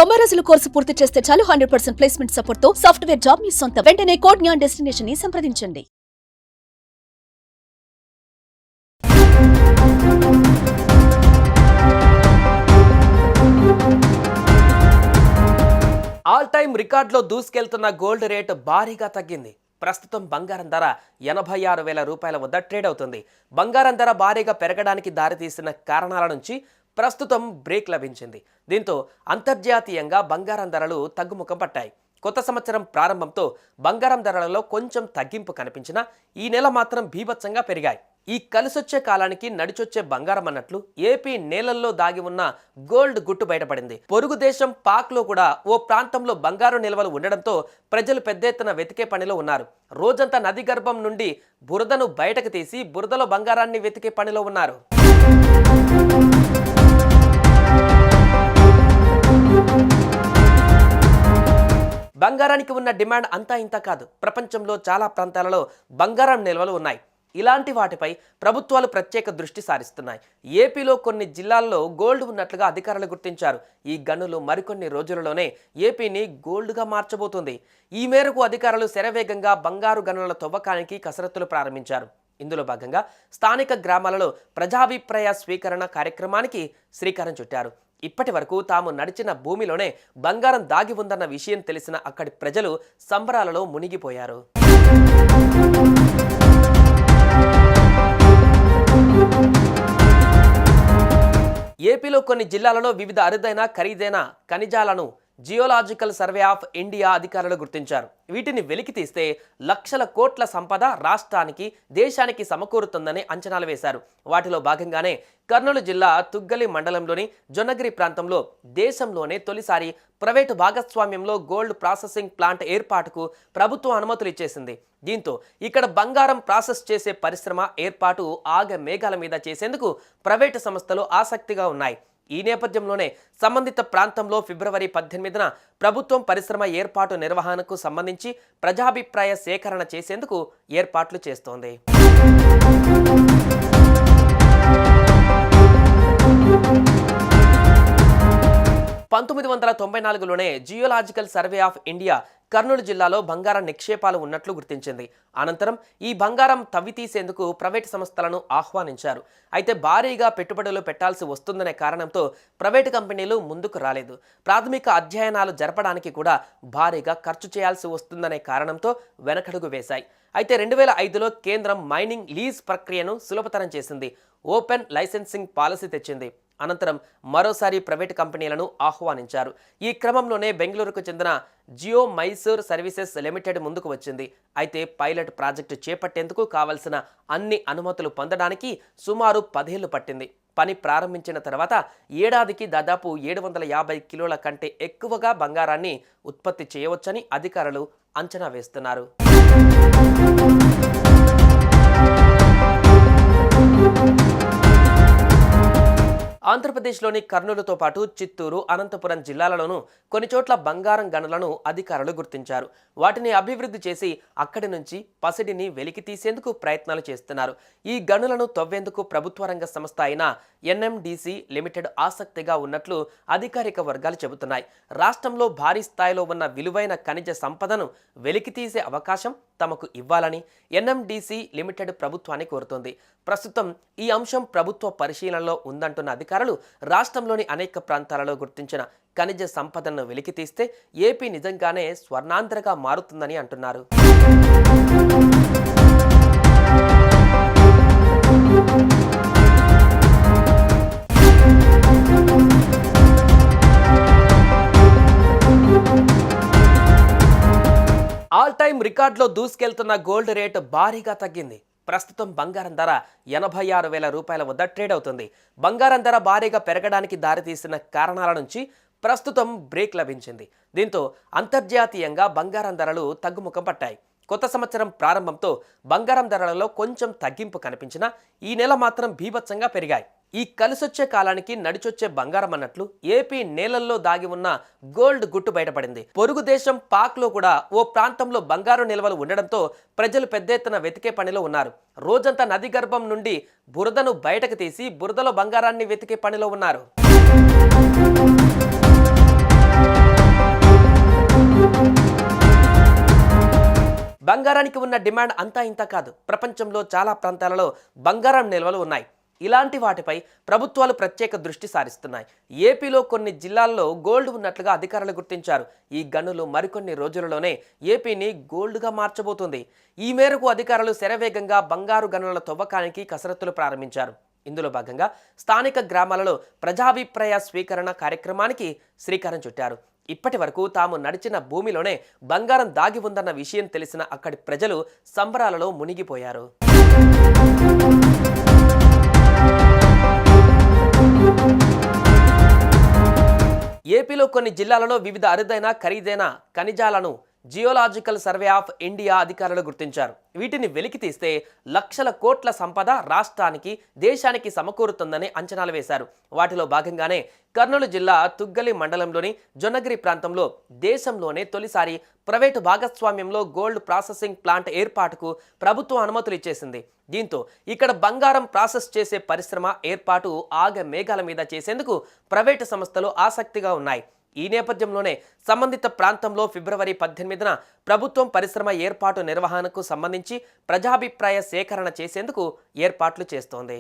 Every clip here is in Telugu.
90 రోజుల కోర్సు పూర్తి చేస్తే చాలు 100% ప్లేస్మెంట్ సపోర్ట్ తో సాఫ్ట్వేర్ జాబ్ మీ సొంతం. వెంటనే కోడ్ జ్ఞాన్ డెస్టినేషన్ ని సంప్రదించండి. ఆల్ టైమ్ రికార్డులో దూసుకెళ్తున్న గోల్డ్ రేట్ భారీగా తగ్గింది. ప్రస్తుతం బంగారం ధర 86,000 రూపాయల వద్ద ట్రేడ్ అవుతుంది. బంగారం ధర భారీగా పెరగడానికి దారితీసిన కారణాల నుంచి ప్రస్తుతం బ్రేక్ లభించింది. దీంతో అంతర్జాతీయంగా బంగారం ధరలు తగ్గుముఖం పట్టాయి. కొత్త సంవత్సరం ప్రారంభంతో బంగారం ధరలలో కొంచెం తగ్గింపు కనిపించినా ఈ నెల మాత్రం బీభత్సంగా పెరిగాయి. ఈ కలిసొచ్చే కాలానికి నడిచొచ్చే బంగారం అన్నట్లు ఏపీ నేలల్లో దాగి ఉన్న గోల్డ్ గుట్టు బయటపడింది. పొరుగు దేశం పాక్లో కూడా ఓ ప్రాంతంలో బంగారు నిల్వలు ఉండడంతో ప్రజలు పెద్ద ఎత్తున వెతికే పనిలో ఉన్నారు. రోజంతా నది గర్భం నుండి బురదను బయటకు తీసి బురదలో బంగారాన్ని వెతికే పనిలో ఉన్నారు. బంగారానికి ఉన్న డిమాండ్ అంతా ఇంత కాదు. ప్రపంచంలో చాలా ప్రాంతాలలో బంగారం నిల్వలు ఉన్నాయి. ఇలాంటి వాటిపై ప్రభుత్వాలు ప్రత్యేక దృష్టి సారిస్తున్నాయి. ఏపీలో కొన్ని జిల్లాల్లో గోల్డ్ ఉన్నట్లుగా అధికారులు గుర్తించారు. ఈ గనులు మరికొన్ని రోజులలోనే ఏపీని గోల్డ్గా మార్చబోతుంది. ఈ మేరకు అధికారులు శరవేగంగా బంగారు గనుల తవ్వకానికి కసరత్తులు ప్రారంభించారు. ఇందులో భాగంగా స్థానిక గ్రామాలలో ప్రజాభిప్రాయ స్వీకరణ కార్యక్రమానికి శ్రీకారం చుట్టారు. ఇప్పటి వరకు తాము నడిచిన భూమిలోనే బంగారం దాగి ఉందన్న విషయం తెలిసిన అక్కడి ప్రజలు సంబరాలలో మునిగిపోయారు. ఏపీలో కొన్ని జిల్లాలలో వివిధ అరుదైన ఖరీదైన ఖనిజాలను జియోలాజికల్ సర్వే ఆఫ్ ఇండియా అధికారులు గుర్తించారు. వీటిని వెలికి తీస్తే లక్షల కోట్ల సంపద రాష్ట్రానికి దేశానికి సమకూరుతుందని అంచనాలు వేశారు. వాటిలో భాగంగానే కర్నూలు జిల్లా తుగ్గలి మండలంలోని జొన్నగిరి ప్రాంతంలో దేశంలోనే తొలిసారి ప్రైవేటు భాగస్వామ్యంలో గోల్డ్ ప్రాసెసింగ్ ప్లాంట్ ఏర్పాటుకు ప్రభుత్వం అనుమతులు ఇచ్చేసింది. దీంతో ఇక్కడ బంగారం ప్రాసెస్ చేసే పరిశ్రమ ఏర్పాటు మేఘాల మీద చేసేందుకు ప్రైవేటు సంస్థలు ఆసక్తిగా ఉన్నాయి. ఈ నేపథ్యంలోనే సంబంధిత ప్రాంతంలో ఫిబ్రవరి 18న ప్రభుత్వం పరిశ్రమ ఏర్పాటు నిర్వహణకు సంబంధించి ప్రజాభిప్రాయ సేకరణ చేసేందుకు ఏర్పాట్లు చేస్తోంది. 1994లోనే geological survey of India Kurnool జిల్లాలో బంగారం నిక్షేపాలు ఉన్నట్లు గుర్తించింది. అనంతరం ఈ బంగారం తవ్వి తీసేందుకు ప్రైవేటు సంస్థలను ఆహ్వానించారు. అయితే భారీగా పెట్టుబడులు పెట్టాల్సి వస్తుందనే కారణంతో ప్రైవేటు కంపెనీలు ముందుకు రాలేదు. ప్రాథమిక అధ్యయనాలు జరపడానికి కూడా భారీగా ఖర్చు చేయాల్సి వస్తుందనే కారణంతో వెనకడుగు వేశాయి. అయితే 2005లో కేంద్రం మైనింగ్ లీజ్ ప్రక్రియను సులభతరం చేసింది. ఓపెన్ లైసెన్సింగ్ పాలసీ తెచ్చింది. అనంతరం మరోసారి ప్రైవేటు కంపెనీలను ఆహ్వానించారు. ఈ క్రమంలోనే బెంగళూరుకు చెందిన జియో మైసూర్ సర్వీసెస్ లిమిటెడ్ ముందుకు వచ్చింది. అయితే పైలట్ ప్రాజెక్టు చేపట్టేందుకు కావలసిన అన్ని అనుమతులు పొందడానికి సుమారు 10 ఏళ్లు పట్టింది. పని ప్రారంభించిన తర్వాత ఏడాదికి దాదాపు 750 కిలోల కంటే ఎక్కువగా బంగారాన్ని ఉత్పత్తి చేయవచ్చని అధికారులు అంచనా వేస్తున్నారు. ఆంధ్రప్రదేశ్లోని కర్నూలుతో పాటు చిత్తూరు, అనంతపురం జిల్లాలలోనూ కొన్ని చోట్ల బంగారం గనులను అధికారులు గుర్తించారు. వాటిని అభివృద్ధి చేసి అక్కడి నుంచి పసిడిని వెలికి తీసేందుకు ప్రయత్నాలు చేస్తున్నారు. ఈ గనులను తవ్వేందుకు ప్రభుత్వ రంగ సంస్థ అయిన NMDC లిమిటెడ్ ఆసక్తిగా ఉన్నట్లు అధికారిక వర్గాలు చెబుతున్నాయి. రాష్ట్రంలో భారీ స్థాయిలో ఉన్న విలువైన ఖనిజ సంపదను వెలికి తీసే అవకాశం తమకు ఇవ్వాలని NMDC లిమిటెడ్ ప్రభుత్వాన్ని కోరుతోంది. ప్రస్తుతం ఈ అంశం ప్రభుత్వ పరిశీలనలో ఉందంటున్న అధికారులు రాష్ట్రంలోని అనేక ప్రాంతాలలో గుర్తించిన ఖనిజ సంపదను వెలికి తీస్తే ఏపీ నిజంగానే స్వర్ణాంధ్రగా మారుతుందని అంటున్నారు. ఆల్ టైమ్ రికార్డులో దూసుకెళ్తున్న గోల్డ్ రేట్ భారీగా తగ్గింది. ప్రస్తుతం బంగారం ధర 86,000 రూపాయల వద్ద ట్రేడ్ అవుతుంది. బంగారం ధర భారీగా పెరగడానికి దారితీసిన కారణాల నుంచి ప్రస్తుతం బ్రేక్ లభించింది. దీంతో అంతర్జాతీయంగా బంగారం ధరలు తగ్గుముఖం పట్టాయి. కొత్త సంవత్సరం ప్రారంభంతో బంగారం ధరలలో కొంచెం తగ్గింపు కనిపించినా ఈ నెల మాత్రం బీభత్సంగా పెరిగాయి. ఈ కలిసొచ్చే కాలానికి నడిచొచ్చే బంగారం అన్నట్లు ఏపీ నేలల్లో దాగి ఉన్న గోల్డ్ గుట్టు బయటపడింది. పొరుగు దేశం పాక్లో కూడా ఓ ప్రాంతంలో బంగారు నిల్వలు ఉండడంతో ప్రజలు పెద్ద ఎత్తున వెతికే పనిలో ఉన్నారు. రోజంతా నది గర్భం నుండి బురదను బయటకు తీసి బురదలో బంగారాన్ని వెతికే పనిలో ఉన్నారు. బంగారానికి ఉన్న డిమాండ్ అంతా ఇంత కాదు. ప్రపంచంలో చాలా ప్రాంతాలలో బంగారం నిల్వలు ఉన్నాయి. ఇలాంటి వాటిపై ప్రభుత్వాలు ప్రత్యేక దృష్టి సారిస్తున్నాయి. ఏపీలో కొన్ని జిల్లాల్లో గోల్డ్ ఉన్నట్లుగా అధికారులు గుర్తించారు. ఈ గనులు మరికొన్ని రోజులలోనే ఏపీని గోల్డ్గా మార్చబోతుంది. ఈ మేరకు అధికారులు శరవేగంగా బంగారు గనుల తవ్వకానికి కసరత్తులు ప్రారంభించారు. ఇందులో భాగంగా స్థానిక గ్రామాలలో ప్రజాభిప్రాయ స్వీకరణ కార్యక్రమానికి శ్రీకారం చుట్టారు. ఇప్పటి వరకు తాము నడిచిన భూమిలోనే బంగారం దాగి ఉందన్న విషయం తెలిసిన అక్కడి ప్రజలు సంబరాలలో మునిగిపోయారు. ఏపీలో కొన్ని జిల్లాలలో వివిధ అరుదైన ఖరీదైన ఖనిజాలను జియోలాజికల్ సర్వే ఆఫ్ ఇండియా అధికారులు గుర్తించారు. వీటిని వెలికి తీస్తే లక్షల కోట్ల సంపద రాష్ట్రానికి, దేశానికి సమకూరుతుందని అంచనాలు వేశారు. వాటిలో భాగంగానే కర్నూలు జిల్లా తుగ్గలి మండలంలోని జొన్నగిరి ప్రాంతంలో దేశంలోనే తొలిసారి ప్రైవేటు భాగస్వామ్యంలో గోల్డ్ ప్రాసెసింగ్ ప్లాంట్ ఏర్పాటుకు ప్రభుత్వం అనుమతులు ఇచ్చేసింది. దీంతో ఇక్కడ బంగారం ప్రాసెస్ చేసే పరిశ్రమ ఏర్పాటు ఆగ మేఘాల మీద చేసేందుకు ప్రైవేటు సంస్థలు ఆసక్తిగా ఉన్నాయి. ఈ నేపథ్యంలోనే సంబంధిత ప్రాంతంలో ఫిబ్రవరి 18న ప్రభుత్వం పరిశ్రమ ఏర్పాటు నిర్వహణకు సంబంధించి ప్రజాభిప్రాయ సేకరణ చేసేందుకు ఏర్పాట్లు చేస్తోంది.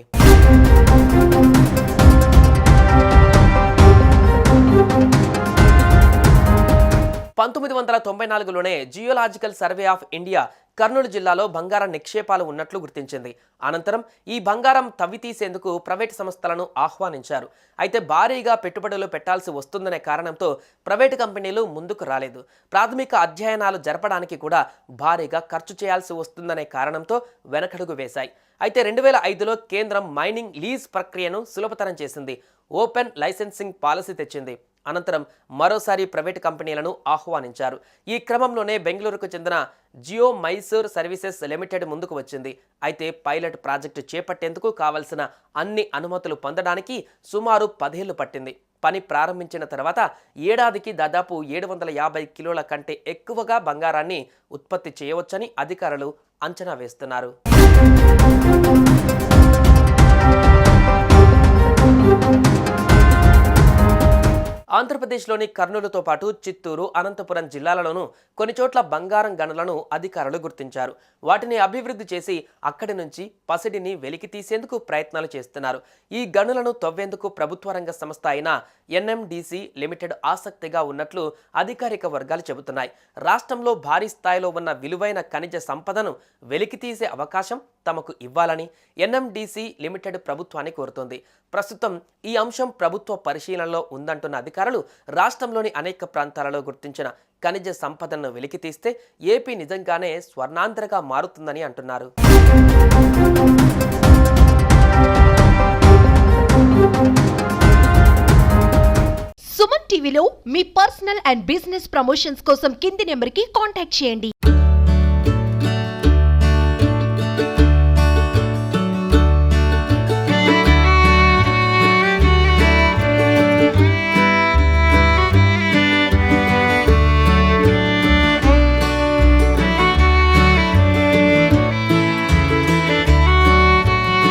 1994లోనే geological survey of India Kurnool జిల్లాలో బంగారం నిక్షేపాలు ఉన్నట్లు గుర్తించింది. అనంతరం ఈ బంగారం తవ్వితీసేందుకు ప్రైవేటు సంస్థలను ఆహ్వానించారు. అయితే భారీగా పెట్టుబడులు పెట్టాల్సి వస్తుందనే కారణంతో ప్రైవేటు కంపెనీలు ముందుకు రాలేదు. ప్రాథమిక అధ్యయనాలు జరపడానికి కూడా భారీగా ఖర్చు చేయాల్సి వస్తుందనే కారణంతో వెనకడుగు వేశాయి. అయితే 2005లో కేంద్రం మైనింగ్ లీజ్ ప్రక్రియను సులభతరం చేసింది. ఓపెన్ లైసెన్సింగ్ పాలసీ తెచ్చింది. అనంతరం మరోసారి ప్రైవేటు కంపెనీలను ఆహ్వానించారు. ఈ క్రమంలోనే బెంగళూరుకు చెందిన జియో మైసూర్ సర్వీసెస్ లిమిటెడ్ ముందుకు వచ్చింది. అయితే పైలట్ ప్రాజెక్టు చేపట్టేందుకు కావలసిన అన్ని అనుమతులు పొందడానికి సుమారు 10 ఏళ్లు పట్టింది. పని ప్రారంభించిన తర్వాత ఏడాదికి దాదాపు 750 కిలోల కంటే ఎక్కువగా బంగారాన్ని ఉత్పత్తి చేయవచ్చని అధికారులు అంచనా వేస్తున్నారు. ఆంధ్రప్రదేశ్లోని కర్నూలుతో పాటు చిత్తూరు, అనంతపురం జిల్లాలలోనూ కొన్ని చోట్ల బంగారం గనులను అధికారులు గుర్తించారు. వాటిని అభివృద్ధి చేసి అక్కడి నుంచి పసిడిని వెలికి తీసేందుకు ప్రయత్నాలు చేస్తున్నారు. ఈ గనులను తవ్వేందుకు ప్రభుత్వ రంగ సంస్థ అయిన ఎన్ఎండిసి లిమిటెడ్ ఆసక్తిగా ఉన్నట్లు అధికారిక వర్గాలు చెబుతున్నాయి. రాష్ట్రంలో భారీ స్థాయిలో ఉన్న విలువైన ఖనిజ సంపదను వెలికి తీసే అవకాశం తమకు ఇవ్వాలని ఎన్ఎండిసి లిమిటెడ్ ప్రభుత్వాన్ని కోరుతోంది. ప్రస్తుతం ఈ అంశం ప్రభుత్వ పరిశీలనలో ఉందంటున్న అధికారులు రాష్ట్రంలోని అనేక ప్రాంతాలలో గుర్తించిన ఖనిజ సంపదను వెలికి తీస్తే ఏపీ నిజంగానే స్వర్ణాంధ్రగా మారుతుందని అంటున్నారు. సుమన్ టీవీలో మీ పర్సనల్ అండ్ బిజినెస్ ప్రమోషన్స్ కోసం కింది నెంబర్కి కాంటాక్ట్ చేయండి.